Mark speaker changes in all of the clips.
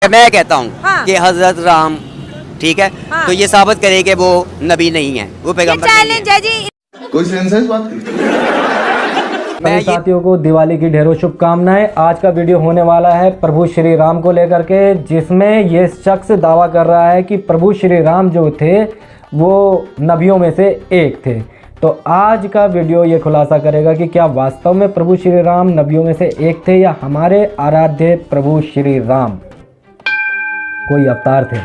Speaker 1: मैं कहता हूँ
Speaker 2: हाँ।
Speaker 1: कि हजरत राम ठीक है
Speaker 2: हाँ।
Speaker 1: तो ये साबित करे कि वो नबी नहीं है, वो
Speaker 2: ये
Speaker 1: पैगंबर नहीं
Speaker 2: चैलेंज है जी।
Speaker 3: कोई सेंस है इस बात की?
Speaker 1: मैं
Speaker 4: सभी
Speaker 1: ये
Speaker 4: साथियों को दिवाली की ढेरों शुभकामनाएं। आज का वीडियो होने वाला है प्रभु श्री राम को लेकर के, जिसमें ये शख्स दावा कर रहा है कि प्रभु श्री राम जो थे वो नबियों में से एक थे। तो आज का वीडियो ये खुलासा करेगा कि क्या वास्तव में प्रभु श्री राम नबियों में से एक थे या हमारे आराध्य प्रभु श्री राम कोई अवतार थे।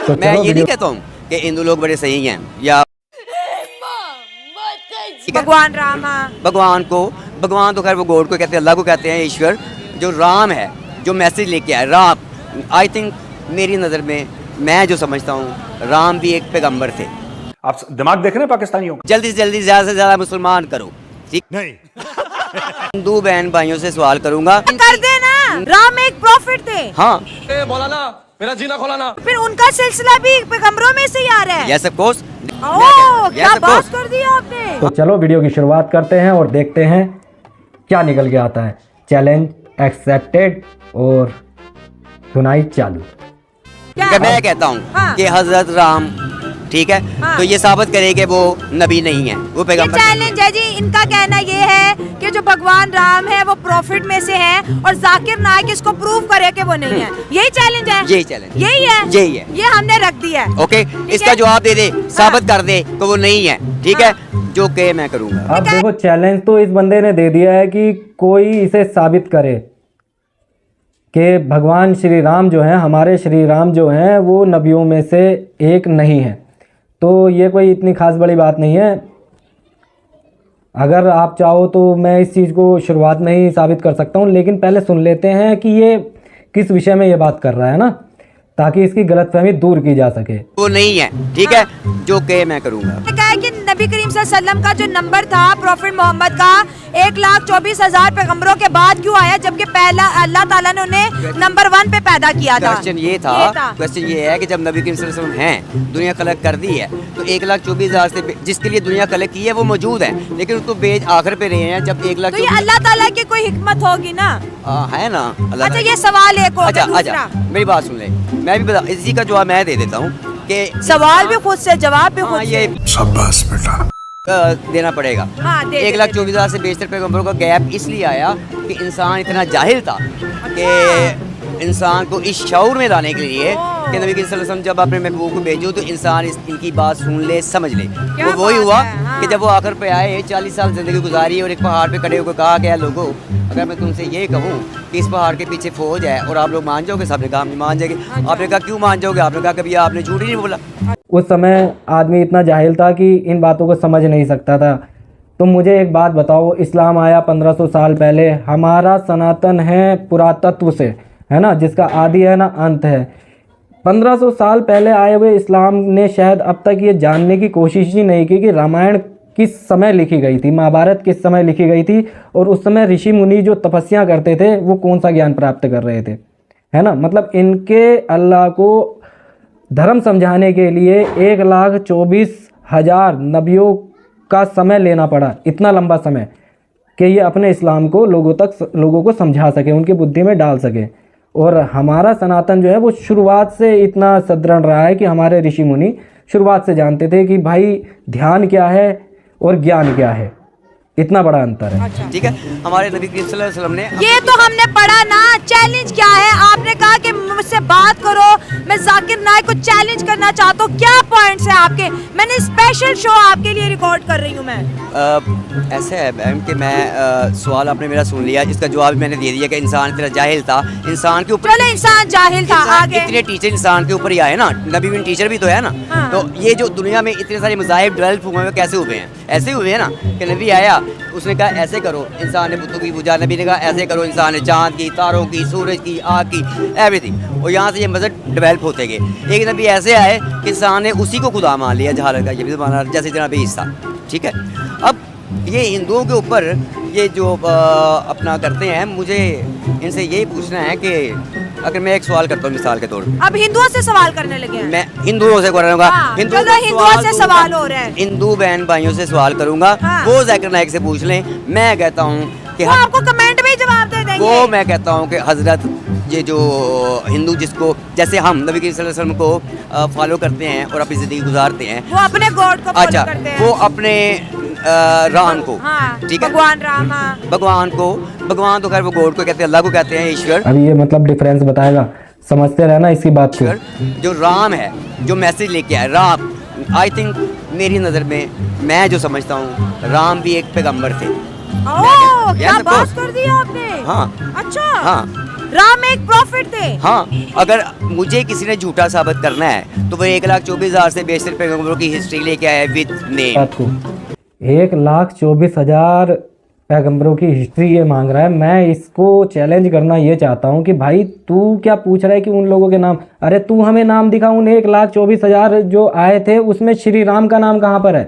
Speaker 4: तो
Speaker 1: मैं
Speaker 4: चलो
Speaker 1: ये नहीं कहता हूँ कि हिंदू लोग बड़े सही हैं या
Speaker 2: भगवान राम, हाँ।
Speaker 1: भगवान तो खैर वो गॉड को कहते हैं, अल्लाह को कहते हैं, ईश्वर। जो राम है, जो मैसेज लेके आया राम, आई थिंक मेरी नज़र में मैं जो समझता हूँ राम भी एक पैगंबर थे।
Speaker 5: आप दिमाग देख रहे हैं पाकिस्तानियों का?
Speaker 1: जल्दी से जल्दी ज़्यादा से ज़्यादा मुसलमान करो, ठीक
Speaker 5: नहीं।
Speaker 1: हिंदू बहन भाइयों से सवाल करूंगा।
Speaker 2: कर देना, राम एक प्रॉफिट थे।
Speaker 1: हाँ,
Speaker 6: मौलाना मेरा जीना खोलाना।
Speaker 2: फिर उनका सिलसिला भी पैगंबरों में से ही आ रहा है।
Speaker 1: Yes of course.
Speaker 2: ओह, क्या बात कर दी आपने।
Speaker 4: तो चलो वीडियो की शुरुआत करते हैं और देखते हैं क्या निकल के आता है। चैलेंज एक्सेप्टेड और सुनाई चालू।
Speaker 2: क्या?
Speaker 1: मैं कहता हूँ
Speaker 2: हाँ।
Speaker 1: कि हजरत राम ठीक है
Speaker 2: हाँ।
Speaker 1: तो ये साबित करे कि वो नबी नहीं है, वो
Speaker 2: ये
Speaker 1: पैगंबर नहीं है।
Speaker 2: चैलेंज है जी। इनका कहना ये है कि जो भगवान राम है वो प्रॉफिट में से है और जाकिर नाइक इसको प्रूव करे कि वो नहीं है। यही चैलेंज है।
Speaker 1: यही चैलेंज,
Speaker 2: यही है।
Speaker 1: यही है।
Speaker 2: ये हमने रख दिया है।
Speaker 1: ओके, इसका
Speaker 2: है?
Speaker 1: जवाब दे दे, साबित कर दे कि वो नहीं है, ठीक है, जो के मैं करूंगा।
Speaker 4: अब देखो चैलेंज तो इस बंदे ने दे दिया है कि कोई इसे साबित करे कि भगवान श्री राम जो हैं, हमारे श्री राम जो हैं वो नबियों में से एक नहीं है। तो ये कोई इतनी खास बड़ी बात नहीं है। अगर आप चाहो तो मैं इस चीज़ को शुरुआत में ही साबित कर सकता हूँ, लेकिन पहले सुन लेते हैं कि ये किस विषय में ये बात कर रहा है ना, ताकि इसकी गलतफहमी दूर की जा सके।
Speaker 1: वो नहीं है, ठीक है, जो के मैं करूंगा।
Speaker 2: क्या है कि नबी करीम सल्लल्लाहु अलैहि वसल्लम का जो नंबर था प्रॉफिट मोहम्मद का 1,24,000 पैगंबरों के बाद क्यों आया, जबकि पहला अल्लाह ताला ने उन्हें नंबर 1 पे पैदा किया था।
Speaker 1: क्वेश्चन ये था, क्वेश्चन ये है कि जब नबी करीम सल्लल्लाहु अलैहि वसल्लम हैं, दुनिया कलेक्ट कर दी है, तो 1,24,000 से जिसके लिए दुनिया कलेक्ट की है वो मौजूद है, लेकिन उसको बेच आखिर पे रहे हैं जब 1,00,000।
Speaker 2: तो ये अल्लाह ताला की कोई हिकमत होगी ना।
Speaker 1: है ना अल्लाह।
Speaker 2: अच्छा, ये सवाल एक हो
Speaker 1: अच्छा
Speaker 2: गया।
Speaker 1: अच्छा, मेरी बात सुन ले, मैं भी बता, इसी का जवाब मैं दे देता हूँ कि
Speaker 2: सवाल भी खुद से, जवाब भी
Speaker 1: हाँ,
Speaker 2: खुद
Speaker 1: ये
Speaker 2: से।
Speaker 3: शाबाश बेटा।
Speaker 1: देना पड़ेगा।
Speaker 2: हाँ, दे
Speaker 1: 1,24,000 से बेशतर पैगंबरों का गैप इसलिए आया कि इंसान इतना जाहिल था कि इंसान को इस शऊर में लाने के लिए कि नबी सल्लल्लाहु अलैहि वसल्लम जब अपने महबूब को भेजो तो इंसान इनकी बात सुन ले, समझ ले। वो वही
Speaker 2: बात
Speaker 1: हुआ
Speaker 2: है, हाँ।
Speaker 1: कि जब वो आखिर पे आए, 40 साल ज़िंदगी गुजारी और एक पहाड़ पे खड़े होकर कहा गया, लोगों अगर मैं तुमसे ये कहूँ कि इस पहाड़ के पीछे फौज है और आप लोग मान जाओगे? सबने कहा हम नहीं मान जाएंगे। आपने कहा क्यों मान जाओगे? आपने कहा कभी आपने झूठ ही नहीं बोला।
Speaker 4: उस समय आदमी इतना जाहिल था कि इन बातों को समझ नहीं सकता था। तो मुझे एक बात बताओ, इस्लाम आया 1500 साल पहले, हमारा सनातन है पुरातत्व से, है ना, जिसका आदि है ना अंत है। 1500 साल पहले आए हुए इस्लाम ने शायद अब तक ये जानने की कोशिश ही नहीं की कि रामायण किस समय लिखी गई थी, महाभारत किस समय लिखी गई थी, और उस समय ऋषि मुनि जो तपस्या करते थे वो कौन सा ज्ञान प्राप्त कर रहे थे, है ना। मतलब इनके अल्लाह को धर्म समझाने के लिए 1,24,000 नबियों का समय लेना पड़ा, इतना लंबा समय, कि ये अपने इस्लाम को लोगों को समझा सके, उनकी बुद्धि में डाल सके। और हमारा सनातन जो है वो शुरुआत से इतना सदृढ़ रहा है कि हमारे ऋषि मुनि शुरुआत से जानते थे कि भाई ध्यान क्या है और ज्ञान क्या है, इतना बड़ा अंतर है।
Speaker 1: ठीक है, हमारे नबी करीम सल्लल्लाहु अलैहि वसल्लम ने
Speaker 2: ये तो हमने पढ़ा ना। चैलेंज क्या है? आपने कहा कि मुझसे बात करो, मैं जाकिर नाइक को चैलेंज करना चाहता हूँ। क्या पॉइंट्स हैं आपके? मैंने स्पेशल शो आपके लिए रिकॉर्ड कर रही हूँ मैं।
Speaker 1: ऐसे है मैम कि मैं सवाल आपने मेरा सुन लिया, जिसका जवाब मैंने दे दिया कि इंसान इतना जाहिल था, इंसान के ऊपर
Speaker 2: चलो, इंसान जाहिल था, आगे।
Speaker 1: इतने टीचर इंसान के ऊपर ही आए ना, नबी बिन टीचर भी तो है ना।
Speaker 2: हाँ।
Speaker 1: तो ये जो दुनिया में इतने सारे मज़ाहिब डेवलप हुए हैं कैसे हुए हैं? ऐसे हुए हैं ना कि नबी आया, उसने कहा ऐसे करो, इंसान ने बुतों की पूजा, नबी ने कहा ऐसे करो, इंसान ने चाँद की, तारों की, सूरज की, आग की, एवरीथिंग। और यहाँ से ये मज़हब डेवलप होते गए। एक नबी ऐसे आए कि इंसान ने उसी को खुदा मान लिया, जहाँ लगा ये भी माना, जैसे जनाब ईसा। ठीक है, अब ये हिंदुओं के ऊपर ये जो अपना करते हैं, मुझे इनसे यही पूछना है कि अगर मैं एक सवाल करता हूँ मिसाल के तौर पर,
Speaker 2: अब हिंदुओं से सवाल करने लगे हैं।
Speaker 1: मैं हिंदुओं से करूँगा,
Speaker 2: हाँ, चलो, हिंदुओं से सवाल हो रहे हैं।
Speaker 1: हिंदू बहन भाइयों से सवाल करूँगा,
Speaker 2: हाँ।
Speaker 1: वो जाकिर नाइक से पूछ लें। मैं कहता हूँ कि
Speaker 2: वो आपको कमेंट में ही जवाब दे देंगे। करेंगे।
Speaker 1: मैं कहता हूँ कि हजरत ये जो हिंदू जिसको जैसे हम नबी करीम सल्लल्लाहु अलैहि वसल्लम को फॉलो करते हैं और अपनी ज़िंदगी गुजारते हैं,
Speaker 2: वो अपने गॉड को फॉलो
Speaker 1: अच्छा
Speaker 2: करते हैं।
Speaker 1: वो अपने राम को,
Speaker 2: हाँ,
Speaker 1: ठीक है,
Speaker 2: भगवान राम, हाँ।
Speaker 1: भगवान तो खैर वो गॉड को कहते हैं, अल्लाह को कहते हैं, ईश्वर।
Speaker 4: अभी ये मतलब डिफरेंस बताएगा, समझते रहना इसकी बात को।
Speaker 1: जो राम है, जो मैसेज लेके आया राम, आई थिंक मेरी नज़र में, मैं जो समझता हूँ राम भी एक पैगंबर थे।
Speaker 2: ओह, क्या
Speaker 1: Yes, of
Speaker 2: बात
Speaker 1: course.
Speaker 2: कर दी आपने।
Speaker 1: हाँ।
Speaker 2: अच्छा,
Speaker 1: हाँ।
Speaker 2: राम एक प्रॉफिट थे।
Speaker 1: हाँ, अगर मुझे किसी ने झूठा साबित करना है तो वो 1,24,000 से बेशतर पैगंबरों की हिस्ट्री लेके आया है विद नेम।
Speaker 4: बात को 1,24,000 पैगंबरों की हिस्ट्री ये मांग रहा है। मैं इसको चैलेंज करना ये चाहता हूँ कि भाई तू क्या पूछ रहा है कि उन लोगों के नाम, अरे तू हमें नाम दिखा, उन 1,24,000 जो आए थे उसमें श्री राम का नाम कहाँ पर है?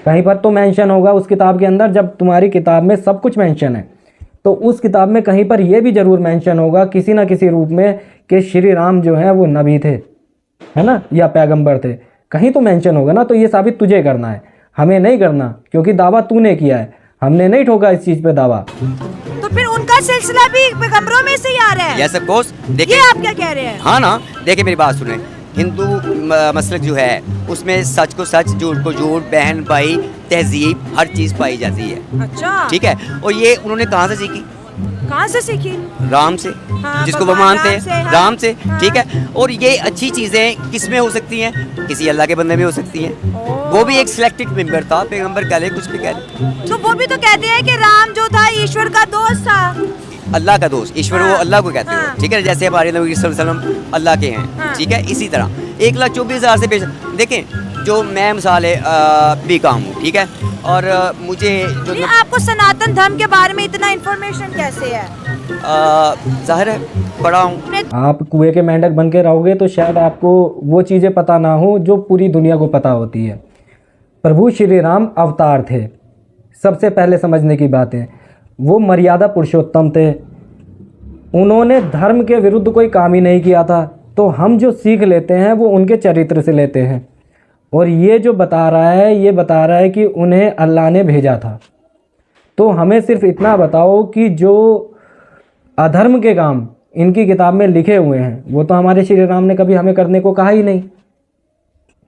Speaker 4: कहीं पर तो मेंशन होगा उस किताब के अंदर। जब तुम्हारी किताब में सब कुछ मेंशन है तो उस किताब में कहीं पर यह भी जरूर मेंशन होगा किसी ना किसी रूप में कि श्री राम जो है वो नबी थे, है ना, या पैगंबर थे, कहीं तो मेंशन होगा ना। तो ये साबित तुझे करना है, हमें नहीं करना, क्योंकि दावा तूने किया है, हमने नहीं ठोका इस चीज़ पे दावा।
Speaker 2: तो फिर उनका सिलसिला भी पैगंबरों में से ही आ रहा है।
Speaker 1: Yes of course.
Speaker 2: ये
Speaker 1: देखिए,
Speaker 2: आप क्या कह रहे हैं?
Speaker 1: हाँ ना, देखिए मेरी बात सुने, हिंदू मसलक जो है उसमें सच को सच, झूठ को झूठ, बहन भाई, तहजीब, हर चीज़ पाई जाती है,
Speaker 2: अच्छा,
Speaker 1: ठीक है। और ये उन्होंने कहाँ से सीखी?
Speaker 2: कहाँ से सीखी?
Speaker 1: राम से,
Speaker 2: हाँ,
Speaker 1: जिसको वो
Speaker 2: भगवान
Speaker 1: मानते
Speaker 2: राम से,
Speaker 1: हैं,
Speaker 2: हाँ,
Speaker 1: राम से,
Speaker 2: हाँ।
Speaker 1: ठीक है। और ये अच्छी चीज़ें किस में हो सकती हैं? किसी अल्लाह के बंदे में हो सकती हैं।
Speaker 2: ओह।
Speaker 1: वो भी एक सिलेक्टेड मेंबर था, पैगंबर कह ले, कुछ भी कह ले,
Speaker 2: तो वो भी तो कहते हैं कि राम जो था ईश्वर का दोस्त था।
Speaker 1: अल्लाह का दोस्त, ईश्वर, वो
Speaker 2: हाँ,
Speaker 1: अल्लाह को कहते
Speaker 2: हाँ।
Speaker 1: हो, ठीक है। जैसे हमारे नबी सल्लल्लाहु अलैहि वसल्लम अल्लाह के हैं,
Speaker 2: हाँ।
Speaker 1: ठीक है। इसी तरह 1,24,000 से बेश, देखें जो मैं मिसाल भी काम हूँ, ठीक है। और मुझे जो
Speaker 2: नहीं, आपको सनातन धर्म के बारे में इतना इन्फॉर्मेशन कैसे है?
Speaker 1: ज़ाहिर है पढ़ा हूँ।
Speaker 4: आप कुएं के मेंढक बन के रहोगे तो शायद आपको वो चीज़ें पता ना हो जो पूरी दुनिया को पता होती है। प्रभु श्री राम अवतार थे, सबसे पहले समझने की बात है। वो मर्यादा पुरुषोत्तम थे, उन्होंने धर्म के विरुद्ध कोई काम ही नहीं किया था। तो हम जो सीख लेते हैं वो उनके चरित्र से लेते हैं। और ये जो बता रहा है, ये बता रहा है कि उन्हें अल्लाह ने भेजा था। तो हमें सिर्फ इतना बताओ कि जो अधर्म के काम इनकी किताब में लिखे हुए हैं वो तो हमारे श्री राम ने कभी हमें करने को कहा ही नहीं।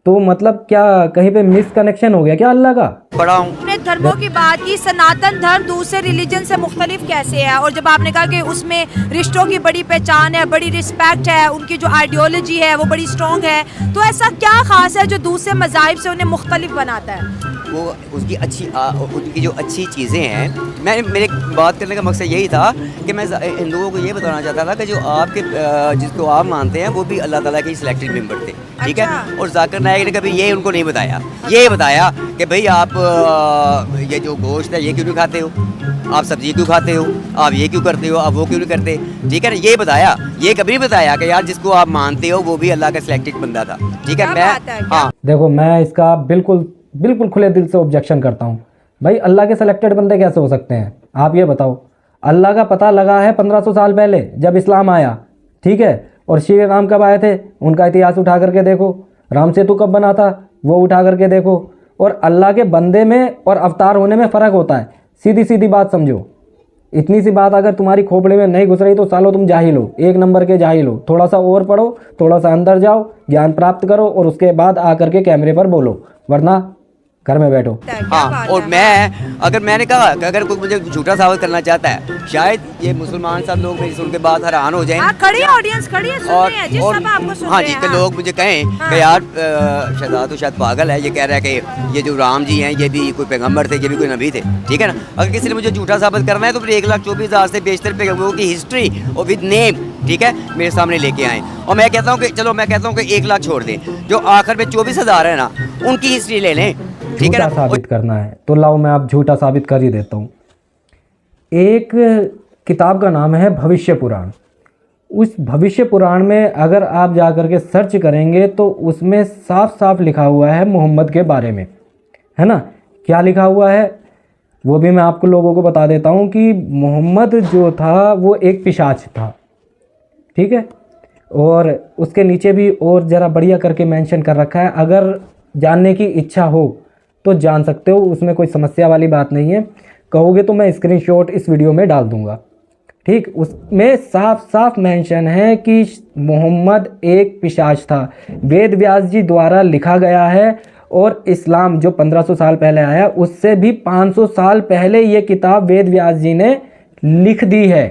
Speaker 4: तो मतलब क्या कहीं पे मिसकनेक्शन हो गया क्या अल्लाह का?
Speaker 1: पढ़ा हूँ।
Speaker 2: अपने धर्मों की बात की, सनातन धर्म दूसरे रिलीजन से मुख्तलिफ कैसे है? और जब आपने कहा कि उसमें रिश्तों की बड़ी पहचान है, बड़ी रिस्पेक्ट है, उनकी जो आइडियोलॉजी है वो बड़ी स्ट्रॉन्ग है, तो ऐसा क्या खास है जो दूसरे मज़ाहिब से उन्हें मुख्तलिफ बनाता है?
Speaker 1: वो उसकी उनकी जो अच्छी चीज़ें हैं, मेरे बात करने का मकसद यही था कि मैं हिंदुओं को ये बताना चाहता था कि जो आपके जिसको आप मानते हैं वो भी अल्लाह ताला के सिलेक्टेड मेंबर थे, ठीक है।
Speaker 2: अच्छा।
Speaker 1: और जाकिर नायक ने कभी ये उनको नहीं बताया, ये बताया कि भाई आप ये जो गोश्त है ये क्यों नहीं खाते हो, आप सब्जी क्यों खाते हो, आप ये क्यों करते हो, आप वो क्यों नहीं करते, ठीक है ना। ये बताया, ये कभी नहीं बताया कि यार जिसको आप मानते हो वो भी अल्लाह का सिलेक्टेड बंदा था, ठीक है।
Speaker 2: क्या
Speaker 1: मैं
Speaker 2: बात है, क्या?
Speaker 1: हाँ,
Speaker 4: देखो मैं इसका बिल्कुल खुले दिल से ऑब्जेक्शन करता हूँ। भाई अल्लाह के सेलेक्टेड बंदे कैसे हो सकते हैं? आप ये बताओ। अल्लाह का पता लगा है 1500 साल पहले जब इस्लाम आया, ठीक है। और श्री राम कब आए थे उनका इतिहास उठा करके देखो। राम सेतु कब बना था वो उठा करके देखो। और अल्लाह के बंदे में और अवतार होने में फ़र्क होता है। सीधी सीधी बात समझो। इतनी सी बात अगर तुम्हारी खोपड़े में नहीं घुस रही तो सालो तुम जाहिल हो, एक नंबर के जाहिल हो। थोड़ा सा और पढ़ो, थोड़ा सा अंदर जाओ, ज्ञान प्राप्त करो और उसके बाद आकर के कैमरे पर बोलो, वरना घर में बैठो।
Speaker 2: क्या
Speaker 1: हाँ।
Speaker 2: बात
Speaker 1: और
Speaker 2: है?
Speaker 1: मैंने कहा कि अगर कोई मुझे झूठा साबित करना चाहता है, शायद ये मुसलमान सब लोग मेरी सुन के बाद हैरान हो जाएं।
Speaker 2: हाँ, खड़ी ऑडियंस खड़ी है, सुन रहे हैं जी, सब आपको सुन
Speaker 1: हाँ
Speaker 2: रहे
Speaker 1: जी,
Speaker 2: हैं।
Speaker 1: कि
Speaker 2: हाँ।
Speaker 1: लोग मुझे कहें
Speaker 2: हाँ।
Speaker 1: कि यार शहजाद तो शायद पागल है, ये कह रहा है कि ये जो राम जी हैं ये भी कोई पैगंबर थे, ये भी कोई नबी थे, ठीक है ना। अगर किसी ने मुझे झूठा साबित करना है तो फिर 1,24,000 से बेशतर पैगंबरों की हिस्ट्री और विद नेम, ठीक है, मेरे सामने लेके आए। और मैं कहता हूँ कि चलो, मैं कहता हूँ कि 1 लाख छोड़ दें, जो आखिर में 24,000 है ना, उनकी हिस्ट्री ले लें, ठीक है
Speaker 4: झूठा
Speaker 1: ना।
Speaker 4: साबित करना है तो लाओ मैं आप झूठा साबित कर ही देता हूँ। एक किताब का नाम है भविष्य पुराण। उस भविष्य पुराण में अगर आप जा कर के सर्च करेंगे तो उसमें साफ साफ लिखा हुआ है मोहम्मद के बारे में, है ना। क्या लिखा हुआ है वो भी मैं आपको लोगों को बता देता हूँ कि मोहम्मद जो था वो एक पिशाच था, ठीक है। और उसके नीचे भी और ज़रा बढ़िया करके मेंशन कर रखा है। अगर जानने की इच्छा हो तो जान सकते हो, उसमें कोई समस्या वाली बात नहीं है। कहोगे तो मैं स्क्रीनशॉट इस वीडियो में डाल दूंगा, ठीक, उसमें साफ साफ मेंशन है कि मोहम्मद एक पिशाच था। वेद व्यास जी द्वारा लिखा गया है और इस्लाम जो 1500 साल पहले आया उससे भी 500 साल पहले ये किताब वेद व्यास जी ने लिख दी है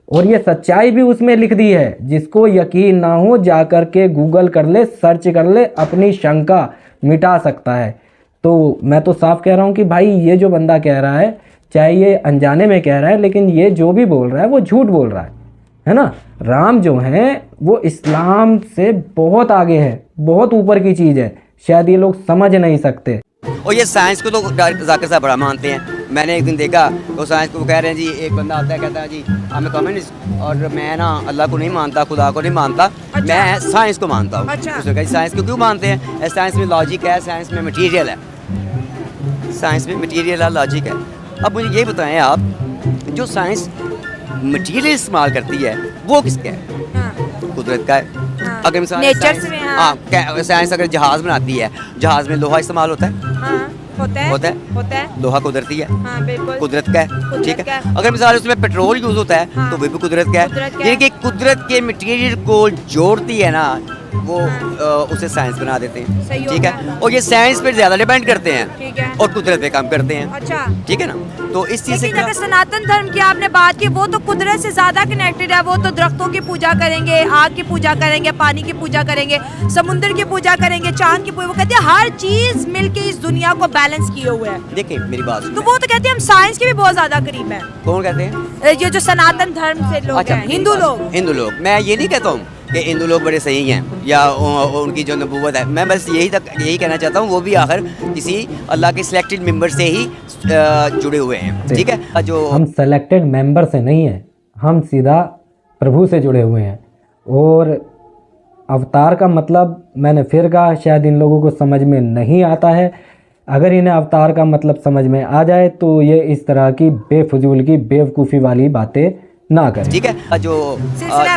Speaker 4: और ये सच्चाई भी उसमें लिख दी है। जिसको यकीन ना हो जाकर के गूगल कर ले, सर्च कर ले, अपनी शंका मिटा सकता है। तो मैं तो साफ कह रहा हूँ कि भाई ये जो बंदा कह रहा है, चाहे ये अनजाने में कह रहा है, लेकिन ये जो भी बोल रहा है वो झूठ बोल रहा है ना। राम जो हैं वो इस्लाम से बहुत आगे है, बहुत ऊपर की चीज़ है, शायद ये लोग समझ नहीं सकते।
Speaker 1: और ये साइंस को तो जाकिर साहब बड़ा मानते हैं। मैंने एक दिन देखा तो साइंस को कह रहे हैं जी, एक बंदा आता है कहता है जी मैं कम्युनिस्ट और मैं ना अल्लाह को नहीं मानता, खुदा को नहीं मानता, मैं साइंस को मानता हूँ। उसने कहा साइंस को क्यों मानते हैं? साइंस में लॉजिक है, साइंस में मटीरियल है, साइंस में मटीरियल है, लॉजिक है। अब मुझे ये बताएं आप, जो साइंस मटीरियल इस्तेमाल करती है वो किसका है? कुदरत का है। अगर मिसाल साइंस अगर जहाज बनाती है, जहाज में लोहा इस्तेमाल होता है, होता है। लोहा कुदरती है, कुदरत का है, ठीक है। अगर मिसाल उसमें पेट्रोल यूज होता है तो वो भी कुदरत का है। यानी कि कुदरत के मटेरियल को जोड़ती है ना, वो उसे साइंस बना देते हैं, ठीक है। और ये साइंस पे ज्यादा डिपेंड करते हैं और कुदरत पे काम करते हैं,
Speaker 2: अच्छा,
Speaker 1: ठीक है ना। तो इस चीज से
Speaker 2: अगर सनातन धर्म की आपने बात की, वो तो कुदरत से ज्यादा कनेक्टेड है। वो तो दरख्तों की पूजा करेंगे, आग की पूजा करेंगे, पानी की पूजा करेंगे, समुद्र की पूजा करेंगे, चांद की पूजा। वो कहते हैं हर चीज मिलके इस दुनिया को बैलेंस किए हुए है।
Speaker 1: देखिए मेरी बात
Speaker 2: तो वो तो कहते हैं हम साइंस के भी बहुत ज्यादा करीब है।
Speaker 1: कौन कहते हैं?
Speaker 2: ये जो सनातन धर्म से लोग हैं, हिंदू लोग।
Speaker 1: मैं ये नहीं कहता हूँ कि हिंदू लोग बड़े सही हैं या उनकी जो नबूवत है, मैं बस यही कहना चाहता हूँ वो भी आखिर किसी अल्लाह के सिलेक्टेड मेंबर से ही जुड़े हुए हैं, ठीक है। जो
Speaker 4: हम सेलेक्टेड मेंबर से नहीं हैं, हम सीधा प्रभु से जुड़े हुए हैं। और अवतार का मतलब मैंने फिर कहा, शायद इन लोगों को समझ में नहीं आता है। अगर इन्हें अवतार का मतलब समझ में आ जाए तो ये इस तरह की बेफजूल की बेवकूफ़ी वाली बातें ना करें,
Speaker 1: ठीक है। जो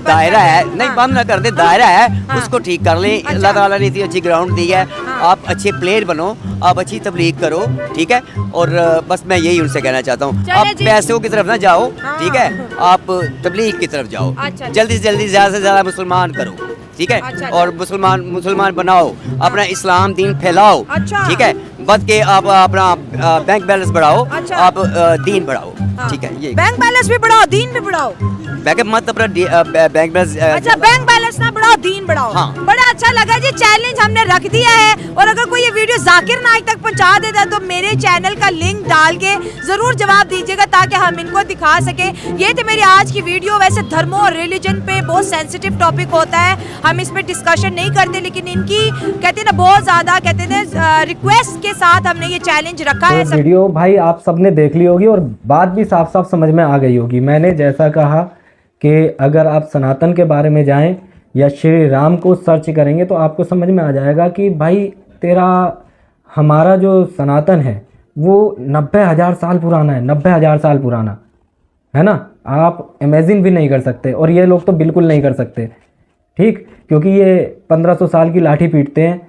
Speaker 1: दायरा है, नहीं बंद ना कर दे, दायरा है उसको ठीक कर लें। अल्लाह ताला ने इतनी अच्छी ग्राउंड दी है, आप अच्छे प्लेयर बनो, आप अच्छी तबलीग करो, ठीक है। और बस मैं यही उनसे कहना चाहता हूँ, आप पैसों की तरफ ना जाओ, ठीक है, आप तबलीग की तरफ जाओ। जल्दी से जल्दी ज़्यादा से ज़्यादा मुसलमान करो, ठीक है। और मुसलमान बनाओ, अपना इस्लाम दीन फैलाओ, ठीक है। बद के आप अपना बैंक बैलेंस बढ़ाओ, आप दीन बढ़ाओ, ठीक है। ये
Speaker 2: बैंक बैलेंस भी बढ़ाओ, दीन भी बढ़ाओ।
Speaker 1: बैकअप मत अपना बैंक बैलेंस,
Speaker 2: अच्छा बैंक बैलेंस ना बढ़ाओ, दीन बढ़ाओ।
Speaker 1: हाँ।
Speaker 2: बड़ा अच्छा लगा जी, चैलेंज हमने रख दिया है। और अगर कोई ये वीडियो जाकिर नाइक तक पहुंचा देता है तो मेरे चैनल का लिंक डाल के जरूर जवाब दीजिएगा ताकि हम इनको दिखा सके। ये थी मेरी आज की वीडियो। वैसे धर्मों और रिलीजन पे बहुत सेंसिटिव टॉपिक होता है, हम इस पे डिस्कशन नहीं करते, लेकिन इनकी कहते हैं ना बहुत ज्यादा कहते हैं रिक्वेस्ट के साथ हमने ये चैलेंज रखा है।
Speaker 4: वीडियो भाई आप सबने देख ली होगी और बात भी साफ साफ समझ में आ गई होगी। मैंने जैसा कहा कि अगर आप सनातन के बारे में जाएं या श्री राम को सर्च करेंगे तो आपको समझ में आ जाएगा कि भाई हमारा जो सनातन है वो 90,000 साल पुराना है, 90,000 साल पुराना है ना। आप इमेजिन भी नहीं कर सकते और ये लोग तो बिल्कुल नहीं कर सकते, ठीक, क्योंकि ये 1500 साल की लाठी पीटते हैं,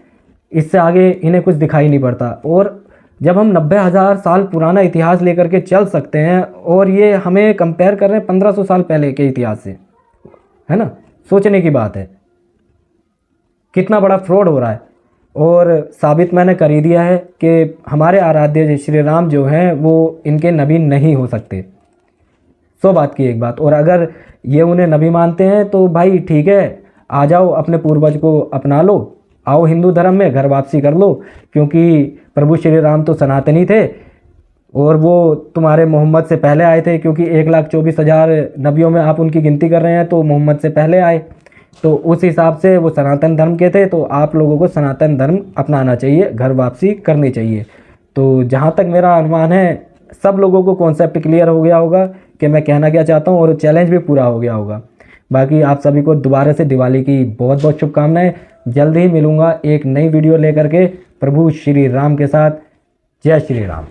Speaker 4: इससे आगे इन्हें कुछ दिखाई नहीं पड़ता। और जब हम 90,000 साल पुराना इतिहास लेकर के चल सकते हैं और ये हमें कंपेयर कर रहे हैं 1500 साल पहले के इतिहास से, है ना, सोचने की बात है कितना बड़ा फ्रॉड हो रहा है। और साबित मैंने कर ही दिया है कि हमारे आराध्य श्री राम जो हैं वो इनके नबी नहीं हो सकते। 100 बात की एक बात। और अगर ये उन्हें नबी मानते हैं तो भाई ठीक है, आ जाओ अपने पूर्वज को अपना लो, आओ हिंदू धर्म में घर वापसी कर लो, क्योंकि प्रभु श्री राम तो सनातनी थे और वो तुम्हारे मोहम्मद से पहले आए थे, क्योंकि 1,24,000 नबियों में आप उनकी गिनती कर रहे हैं तो मोहम्मद से पहले आए, तो उस हिसाब से वो सनातन धर्म के थे। तो आप लोगों को सनातन धर्म अपनाना चाहिए, घर वापसी करनी चाहिए। तो जहाँ तक मेरा अनुमान है सब लोगों को कॉन्सेप्ट क्लियर हो गया होगा कि मैं कहना क्या चाहता हूँ और चैलेंज भी पूरा हो गया होगा। बाकी आप सभी को दोबारा से दिवाली की बहुत बहुत शुभकामनाएं। जल्द ही मिलूँगा एक नई वीडियो लेकर के प्रभु श्री राम के साथ। जय श्री राम।